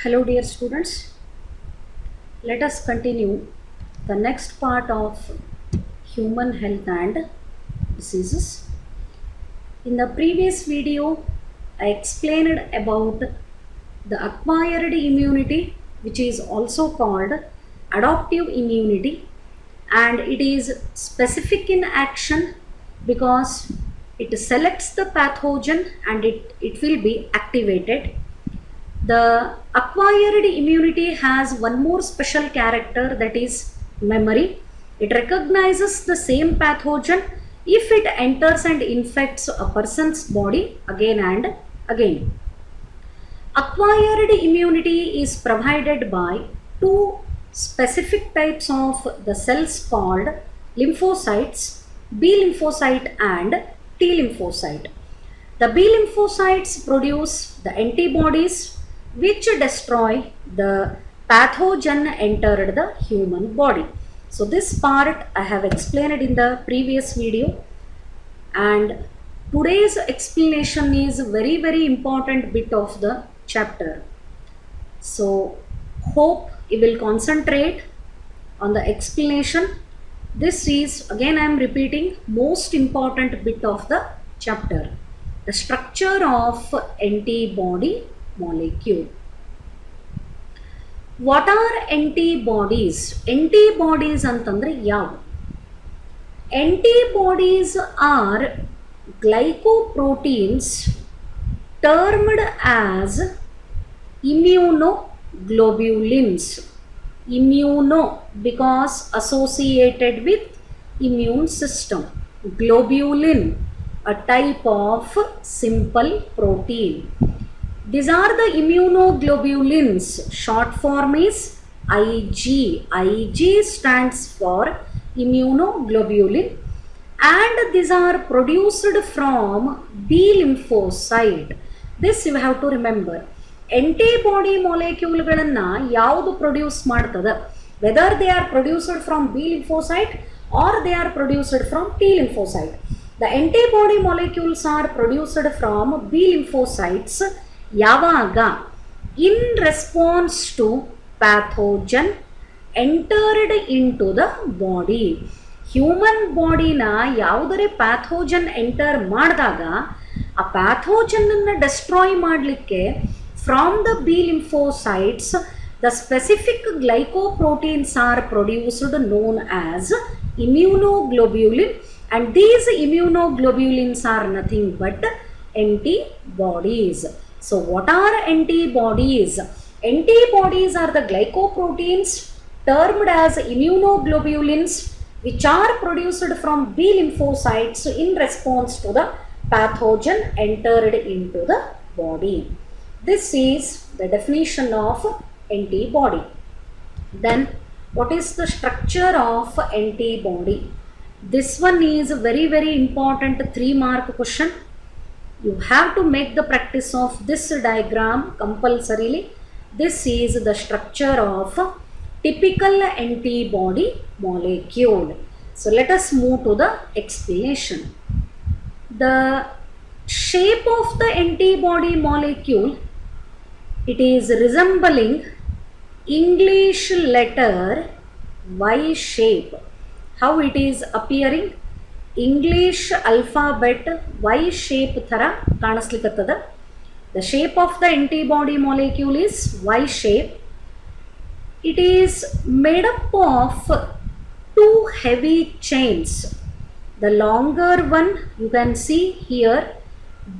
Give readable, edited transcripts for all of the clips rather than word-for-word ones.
Hello dear students, let us continue the next part of human health and diseases. In the previous video, I explained about the acquired immunity, which is also called adaptive immunity, and it is specific in action because it selects the pathogen and it will be activated. The acquired immunity has one more special character, that is memory. It recognizes the same pathogen if it enters and infects a person's body again and again. Acquired immunity is provided by two specific types of the cells called lymphocytes, B lymphocyte and T lymphocyte. The B lymphocytes produce the antibodies which destroy the pathogen entered the human body. So this part I have explained in the previous video, and today's explanation is very important bit of the chapter. So hope you will concentrate on the explanation. This is, again I am repeating, most important bit of the chapter, the structure of antibody molecule. What are antibodies? Antibodies antandre yavu? Antibodies are glycoproteins termed as immunoglobulins. Immuno because associated with immune system. Globulin, a type of simple protein. These are the immunoglobulins. Short form is Ig. Ig stands for immunoglobulin, and these are produced from B lymphocyte. This you have to remember. Antibody molecule galanna yaudu produce ಮಾಡ್ತದ, whether they are produced from B lymphocyte or they are produced from T lymphocyte. The antibody molecules are produced from B lymphocytes ಯಾವಾಗ? In response to pathogen entered into the body. Human ಬಾಡಿನ ಯಾವುದರೆ pathogen enter ಮಾಡಿದಾಗ ಆ pathogen ಅನ್ನು destroy ಮಾಡಲಿಕ್ಕೆ from the B lymphocytes the specific glycoproteins are produced known as immunoglobulin, and these immunoglobulins are nothing but antibodies. So what are antibodies? Antibodies are the glycoproteins termed as immunoglobulins which are produced from B lymphocytes in response to the pathogen entered into the body. This is the definition of antibody. Then what is the structure of antibody? This one is a very important 3-mark question. You have to make the practice of this diagram compulsorily. This is the structure of typical antibody molecule. So let us move to the explanation. The shape of the antibody molecule, it is resembling English letter Y shape. How it is appearing? English alphabet Y shape thara ಕಾಣಿಸ್ಲಿಕ್ಕತ್ತದ. The shape of the antibody molecule is Y shape. It is made up of 2 heavy chains. The longer one you can see here,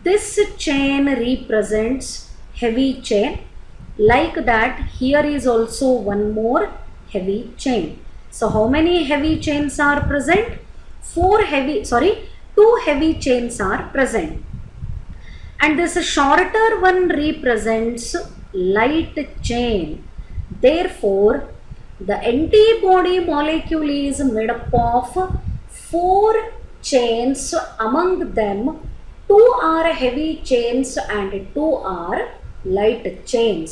this chain represents heavy chain. Like that, here is also one more heavy chain. So how many heavy chains are present? 2 heavy chains are present. And this shorter one represents light chain. Therefore, the antibody molecule is made up of 4 chains. Among them, 2 are heavy chains and 2 are light chains.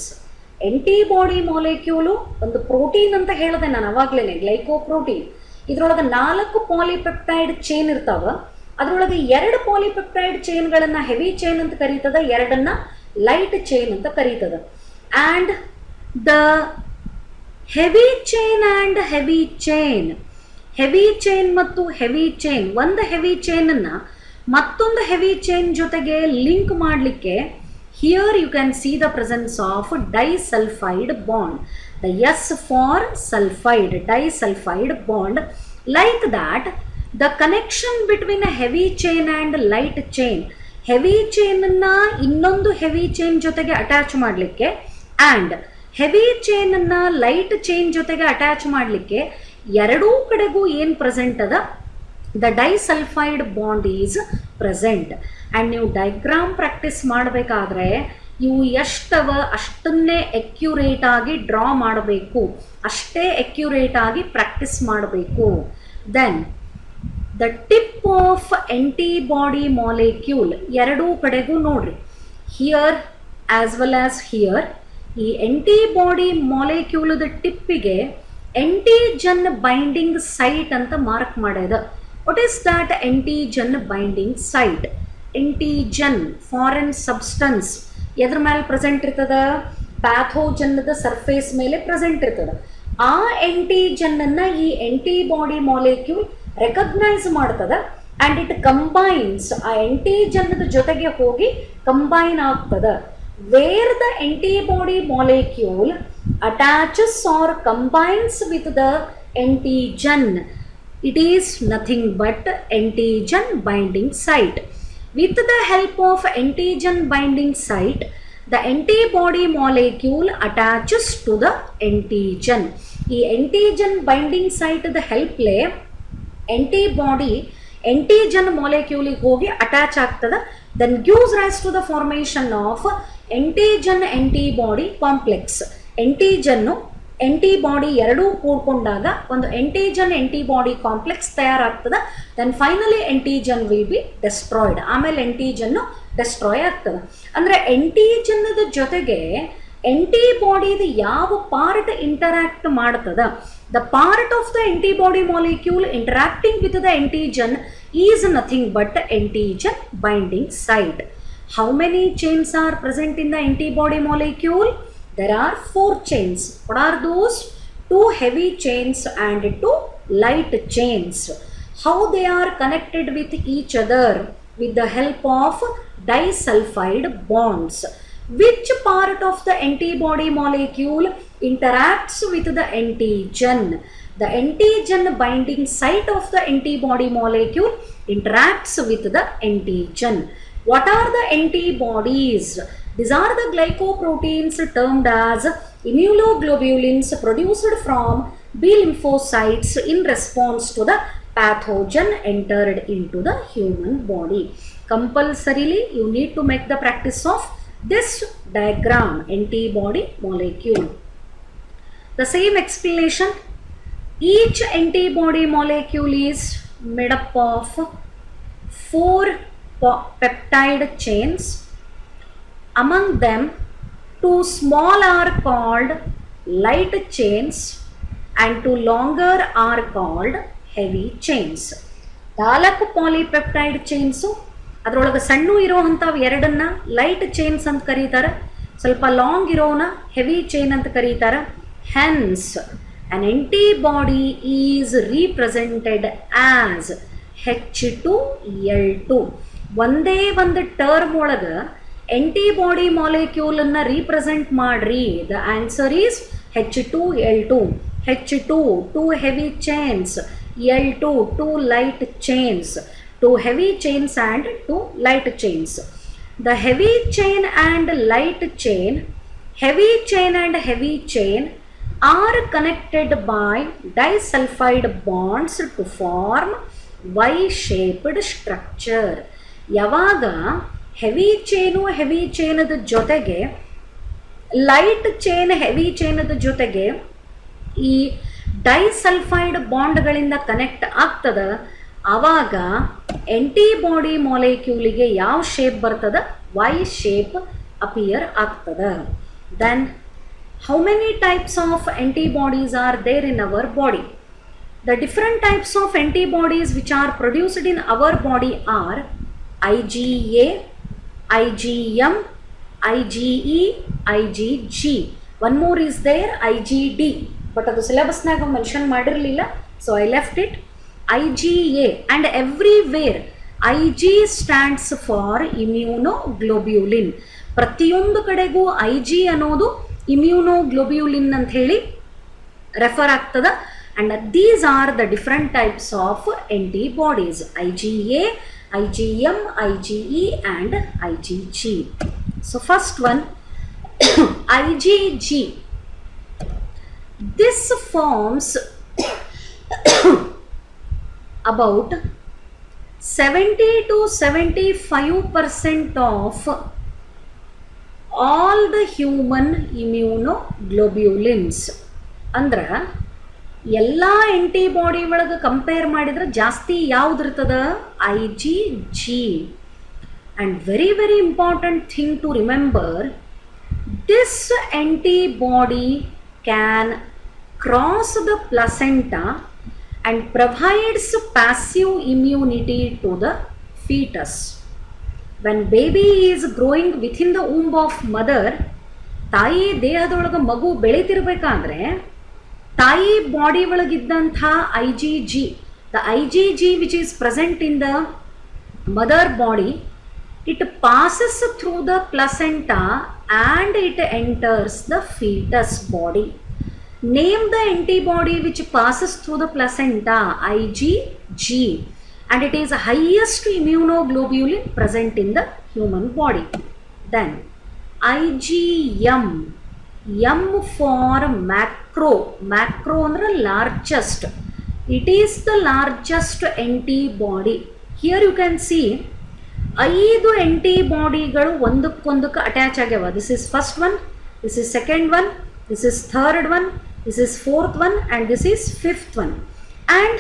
Antibody molecule ಒಂದು protein ಅಂತ ಹೇಳಿದೆ ನಾನು ಅವಾಗಲೇ, glycoprotein. ಇದರೊಳಗೆ 4 polypeptide chain ಇರ್ತಾವ. ಅದರೊಳಗೆ 2 polypeptide ಚೈನ್ಗಳನ್ನು heavy chain ಅಂತ ಕರೀತದ, 2 light chain ಅಂತ ಕರೀತದ. And The heavy chain and heavy chain, heavy chain ಮತ್ತು ಹೆವಿ ಚೈನ್, ಒಂದು ಹೆವಿ ಚೈನನ್ನು ಮತ್ತೊಂದು ಹೆವಿ ಚೈನ್ ಜೊತೆಗೆ ಲಿಂಕ್ ಮಾಡಲಿಕ್ಕೆ here you can see the presence of disulphide bond. The S for sulphide, disulphide bond. Like that the connection between a heavy chain and light chain, heavy ಚೈನನ್ನು ಇನ್ನೊಂದು heavy chain ಜೊತೆಗೆ attach ಮಾಡಲಿಕ್ಕೆ and heavy ಚೈನನ್ನು light chain ಜೊತೆಗೆ attach ಮಾಡಲಿಕ್ಕೆ ಎರಡೂ ಕಡೆಗೂ ಏನು ಪ್ರೆಸೆಂಟ್ ಅದ, the disulphide bond is present. And ನೀವು ಡೈಗ್ರಾಮ್ ಪ್ರಾಕ್ಟೀಸ್ ಮಾಡಬೇಕಾದ್ರೆ ಇವು ಎಷ್ಟವ ಅಷ್ಟನ್ನೇ ಅಕ್ಯುರೇಟ್ ಆಗಿ ಡ್ರಾ ಮಾಡಬೇಕು, ಅಷ್ಟೇ ಅಕ್ಯುರೇಟ್ ಆಗಿ ಪ್ರಾಕ್ಟೀಸ್ ಮಾಡಬೇಕು. Then the tip of antibody molecule, ಎರಡೂ ಕಡೆಗೂ ನೋಡ್ರಿ, here as well as here. ಈ ಆಂಟಿಬಾಡಿ ಮಾಲಿಕ್ಯೂಲದ ಟಿಪ್ಪಿಗೆ ಆಂಟಿಜನ್ ಬೈಂಡಿಂಗ್ ಸೈಟ್ ಅಂತ ಮಾರ್ಕ್ ಮಾಡ್ಯದ. What is that antigen binding site? Antigen foreign substance ಎದ್ರ ಮೇಲೆ ಪ್ರೆಸೆಂಟ್ ಇರ್ತದ? ಪ್ಯಾಥೋಜನ್ದ ಸರ್ಫೇಸ್ ಮೇಲೆ ಪ್ರೆಸೆಂಟ್ ಇರ್ತದ. ಆ ಆಂಟಿಜನ್ನನ್ನು ಈ ಆಂಟಿಬಾಡಿ ಮಾಲಿಕ್ಯೂಲ್ ರೆಕಗ್ನೈಸ್ ಮಾಡ್ತದ ಆ್ಯಂಡ್ ಇಟ್ ಕಂಬೈನ್ಸ್, ಆ ಆಂಟಿಜನ್ನದ ಜೊತೆಗೆ ಹೋಗಿ ಕಂಬೈನ್ ಆಗ್ತದ. Where the antibody molecule attaches or combines with the antigen, it is nothing but antigen binding site. With the help of antigen binding site, the antibody molecule attaches to the antigen. ಈ antigen binding site the help ಲೇ antibody antigen molecule ಹೋಗಿ attach ಆಗ್ತದ. Then gives rise to the formation of antigen antibody complex. Antigen antibody ಎರಡೂ ಕೂಡ್ಕೊಂಡಾಗ ಒಂದು antigen antibody complex ತಯಾರಾಗ್ತದೆ. Then finally antigen will be destroyed. ಆಮೇಲೆ antigen destroy ಆಗ್ತದೆ. ಅಂದರೆ ಆಂಟಿಜನ್ನದ ಜೊತೆಗೆ ಆಂಟಿಬಾಡಿದ ಯಾವ ಪಾರ್ಟ್ ಇಂಟರಾಕ್ಟ್ ಮಾಡ್ತದ, the part of the antibody molecule interacting with the antigen is nothing but antigen binding site. How many chains are present in the antibody molecule? There are 4 chains. What are those? 2 heavy chains and 2 light chains. How they are connected with each other? With the help of disulfide bonds. Which part of the antibody molecule interacts with the antigen? The antigen binding site of the antibody molecule interacts with the antigen. What are the antibodies? These are the glycoproteins termed as immunoglobulins produced from B lymphocytes in response to the pathogen entered into the human body. Compulsorily, you need to make the practice of this diagram, antibody molecule. The same explanation. Each antibody molecule is made up of 4 peptide chains. Among them, 2 small are called light chains and 2 longer are called heavy chains. 4 polypeptide chains, ಅದರೊಳಗೆ ಸಣ್ಣ ಇರೋ ಅಂಥವು ಎರಡನ್ನ light chains ಅಂತ ಕರೀತಾರೆ, ಸ್ವಲ್ಪ long ಇರೋನ heavy chain ಅಂತ ಕರೀತಾರೆ. Hence an antibody is represented as H2L2. ಒಂದೇ ಒಂದು ಟರ್ಮ್ ಒಳಗೆ ಆಂಟಿಬಾಡಿ ಮಾಲಿಕ್ಯೂಲನ್ನು ರೀಪ್ರೆಸೆಂಟ್ ಮಾಡ್ರಿ. The answer is H2L2. H2 2 heavy chains, L2 2 light chains, 2 heavy chains and 2 light chains. The heavy chain and light chain, heavy chain and heavy chain are connected by disulfide bonds to form Y-shaped structure. ಯಾವಾಗ heavy ಚೈನದ ಜೊತೆಗೆ light chain heavy ಚೈನದ ಜೊತೆಗೆ ಈ disulphide ಬಾಂಡ್ಗಳಿಂದ connect ಆಗ್ತದ, ಆವಾಗ antibody ಮಾಲಿಕ್ಯೂಲಿಗೆ ಯಾವ shape ಬರ್ತದ? Y shape appear ಆಗ್ತದ. Then how many types of antibodies are there in our body? The different types of antibodies which are produced in our body are IgA, IgM, IgE, IgG. One more is there IgD, but ಅದು ಸಿಲೆಬಸ್ನಾಗ mention ಮಾಡಿರಲಿಲ್ಲ, so I left it. IgA and everywhere IG stands for immunoglobulin. ಪ್ರತಿಯೊಂದು ಕಡೆಗೂ IG ಅನ್ನೋದು ಇಮ್ಯೂನೋಗ್ಲೋಬ್ಯುಲಿನ್ ಅಂತ ಹೇಳಿ refer ಆಗ್ತದ. and these are the different types of antibodies: IgA, IgM, IgE and IgG. So first one, IgG. This forms about 70 to 75% of all the human immunoglobulins. ಅಂದ್ರೆ ಎಲ್ಲ antibody ಒಳಗೆ compare ಮಾಡಿದ್ರೆ ಜಾಸ್ತಿ ಯಾವ್ದು ಇರ್ತದ? IgG. And very very important thing to remember, this antibody can cross the placenta and provides passive immunity to the fetus. When baby is growing within the womb of mother, ತಾಯಿ ದೇಹದೊಳಗೆ ಮಗು ಬೆಳೀತಿರ್ಬೇಕಾದ್ರೆ ತಾಯಿ body ಒಳಗಿದ್ದಂಥ IgG, the IgG which is present in the mother body, it passes through the placenta and it enters the fetus body. Name the antibody which passes through the placenta. IgG, and it is the highest immunoglobulin present in the human body. Then IgM, M for macro. Macro ಅಂದ್ರೆ largest. It is the largest antibody. Here you can see 5 ಆಂಟಿಬಾಡಿಗಳು ಒಂದಕ್ಕೊಂದಕ್ಕೆ attach ಆಗ್ಯಾವ. This is first one, this is second one, this is third one, this is fourth one and this is fifth one. And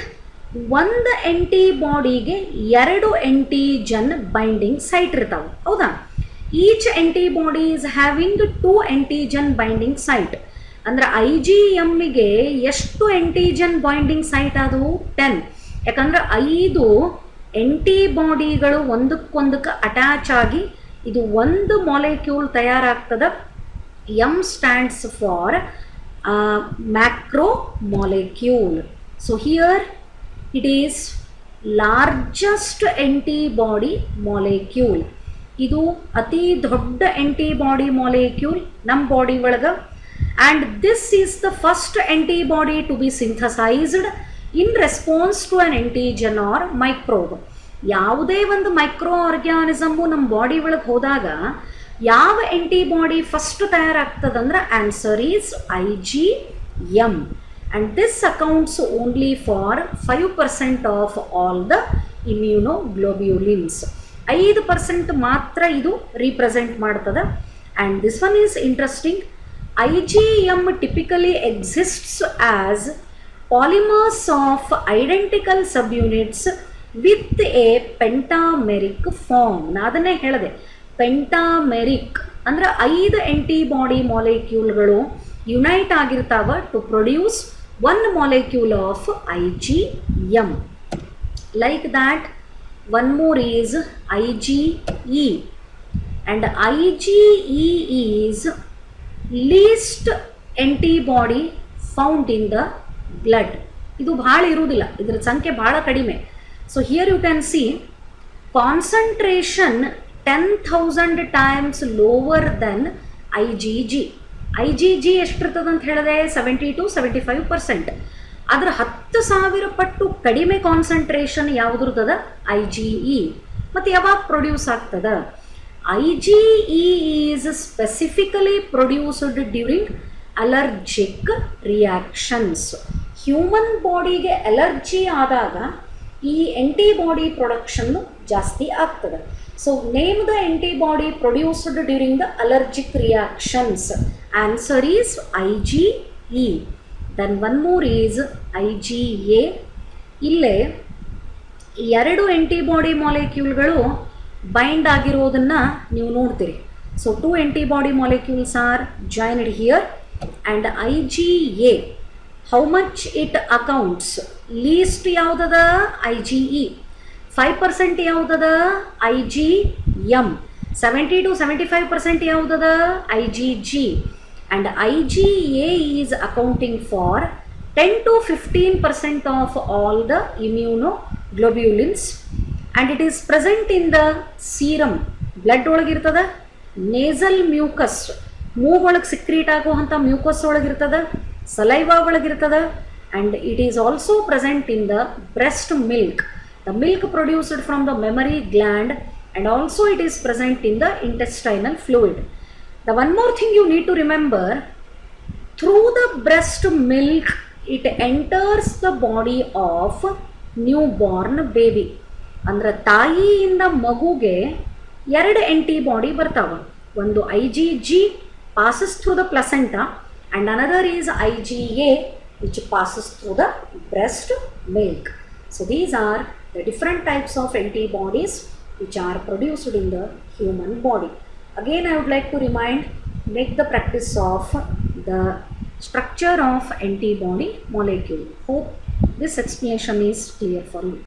ಒಂದು ಆಂಟಿಬಾಡಿಗೆ 2 antigen binding site ಇರ್ತಾವೆ, ಹೌದಾ? Each antibody is having 2 antigen binding site. ಅಂದ್ರೆ IgMಗೆ ಎಷ್ಟು antigen binding site ಅದು? 10. ಯಾಕಂದ್ರೆ 5 ಆಂಟಿಬಾಡಿಗಳು ಒಂದಕ್ಕೊಂದಕ್ಕೆ attach ಆಗಿ ಇದು ಒಂದು molecule ತಯಾರಾಗ್ತದ. M stands for macromolecule. So here it is largest antibody molecule. ಇದು ಅತಿ ದೊಡ್ಡ ಆಂಟಿಬಾಡಿ ಮಾಲಿಕ್ಯೂಲ್ ನಮ್ಮ ಬಾಡಿ ಒಳಗೆ. and this is the first antibody to be synthesized in response to an antigen or microbe. ಯಾವುದೇ ಒಂದು micro ಆರ್ಗ್ಯಾನಿಸಮು ನಮ್ಮ body ಒಳಗೆ ಹೋದಾಗ ಯಾವ ಆಂಟಿಬಾಡಿ ಫಸ್ಟ್ ತಯಾರಾಗ್ತದಂದ್ರೆ answer is IgM. and this accounts only for 5% of all the immunoglobulins. 5% ಮಾತ್ರ ಇದು represent ಮಾಡ್ತದೆ. and this one is interesting. IgM typically exists as polymers of identical subunits with a pentameric form. ನಾ ಅದನ್ನೇ ಹೇಳಿದೆ, pentameric ಅಂದ್ರೆ 5 antibody ಮಾಲಿಕ್ಯೂಲ್ಗಳು unite ಆಗಿರ್ತಾವ to produce 1 molecule of IgM. Like that one more is IgE, and IgE is least antibody found in the blood. ಇದು ಭಾಳ ಇರುವುದಿಲ್ಲ, ಇದರ ಸಂಖ್ಯೆ ಭಾಳ ಕಡಿಮೆ. So here you can see concentration 10,000 times lower than IgG. IgG ಎಷ್ಟಿರ್ತದೆ ಅಂತ ಹೇಳಿದೆ? 70 to 75%. ಅದರ 10,000 ಪಟ್ಟು ಕಡಿಮೆ ಕಾನ್ಸಂಟ್ರೇಷನ್ ಯಾವುದಿರ್ತದ? IgE. ಮತ್ತು ಯಾವಾಗ ಪ್ರೊಡ್ಯೂಸ್ ಆಗ್ತದ? IgE is specifically produced during allergic reactions. Human ಬಾಡಿಗೆ ಅಲರ್ಜಿ ಆದಾಗ ಈ ಆಂಟಿಬಾಡಿ ಪ್ರೊಡಕ್ಷನ್ನು ಜಾಸ್ತಿ ಆಗ್ತದೆ. So name the antibody produced during the allergic reactions. Answer is IgE. Then one more is IgA. ಇಲ್ಲೇ 2 antibody ಮಾಲಿಕ್ಯೂಲ್ಗಳು ಬೈಂಡ್ ಆಗಿರೋದನ್ನು ನೀವು ನೋಡ್ತೀರಿ. So 2 antibody molecules are joined here. And IgA, how much it accounts? Least ಯಾವುದದ? IgE. 5% ಯಾವುದದ? IgM. 70 to 75% ಯಾವುದದ? IgG. and IgA is accounting for 10 to 15% of all the immunoglobulins, and it is present in the serum, blood ಒಳಗಿರ್ತದ, nasal mucus, ಮೂಗೊಳಗೆ secrete ಆಗುವಂಥ mucus ಒಳಗಿರ್ತದ, saliva ಒಳಗಿರ್ತದ, and it is also present in the breast milk, the milk produced from the mammary gland, and also it is present in the intestinal fluid. The one more thing you need to remember, through the breast milk it enters the body of newborn baby. ಅಂದ್ರೆ ತಾಯಿಯಿಂದ ಮಗುಗೆ ಎರಡು antibody ಬರ್ತಾವ. ಒಂದು IgG passes through the placenta and another is IgA which passes through the breast milk. So these are the different types of antibodies which are produced in the human body. Again, I would like to make the practice of the structure of antibody molecule. Hope this explanation is clear for you.